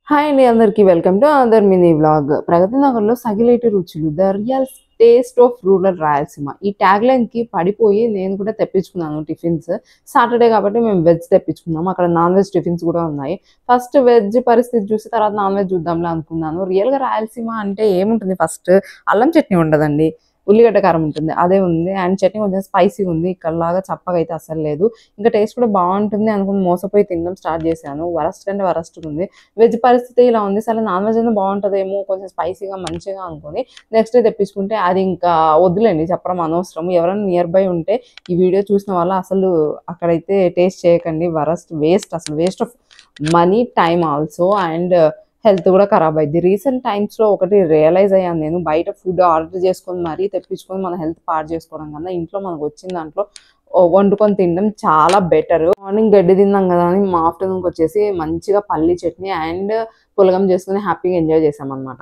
Hi అండి అందరికీ welcome to other mini vlog. ప్రగతి నగర్లో సగిలేటి రుచులు the real taste of rural Rayalaseema ఈ ట్యాగ్ లైన్ కి పడిపోయి నేను కూడా తెప్పించుకున్నాను టిఫిన్స్. సాటర్డే కాబట్టి మేము వెజ్ తెప్పించుకున్నాము. అక్కడ నాన్ వెజ్ టిఫిన్స్ కూడా ఉన్నాయి. ఫస్ట్ వెజ్ పరిస్థితి చూసి తర్వాత నాన్ వెజ్ చూద్దాంలే అనుకున్నాను. రియల్ గా రాయలసీమ అంటే ఏముంటుంది, ఫస్ట్ అల్లం చట్నీ ఉండదండి, ఉల్లిగడ్డ కారం ఉంటుంది, అదే ఉంది. అండ్ చట్నీ కొంచెం స్పైసీ ఉంది, ఇక్కడలాగా చప్పగా అయితే అసలు లేదు. ఇంకా టేస్ట్ కూడా బాగుంటుంది అనుకుని మోసపోయి తినడం స్టార్ట్ చేశాను. వరస్ట్ కంటే వరస్ట్ ఉంది. వెజ్ పరిస్థితి ఇలా ఉంది, సరే నాన్ వెజ్ అయినా బాగుంటుందేమో కొంచెం స్పైసీగా మంచిగా అనుకుని నెక్స్ట్ డే తెప్పించుకుంటే అది ఇంకా వద్దులేండి, చెప్పడం అనవసరం. ఎవరైనా నియర్ బై ఉంటే ఈ వీడియో చూసిన వాళ్ళు అసలు అక్కడైతే టేస్ట్ చేయకండి. వరస్ట్, వేస్ట్, అసలు waste of money, time also, and health కూడా ఖరాబ్ అయింది. రీసెంట్ టైమ్స్లో ఒకటి రియలైజ్ అయ్యాను, నేను బయట ఫుడ్ ఆర్డర్ చేసుకొని మరీ తెప్పించుకొని మన హెల్త్ పాడు చేసుకోవడం కన్నా ఇంట్లో మనకు వచ్చిన దాంట్లో వండుకొని తినడం చాలా బెటర్. మార్నింగ్ గడ్డి తిన్నాం కదా అని మా ఆఫ్టర్నూన్కి వచ్చేసి మంచిగా పల్లి చట్నీ అండ్ పులగం చేసుకుని హ్యాపీగా ఎంజాయ్ చేసాం అనమాట.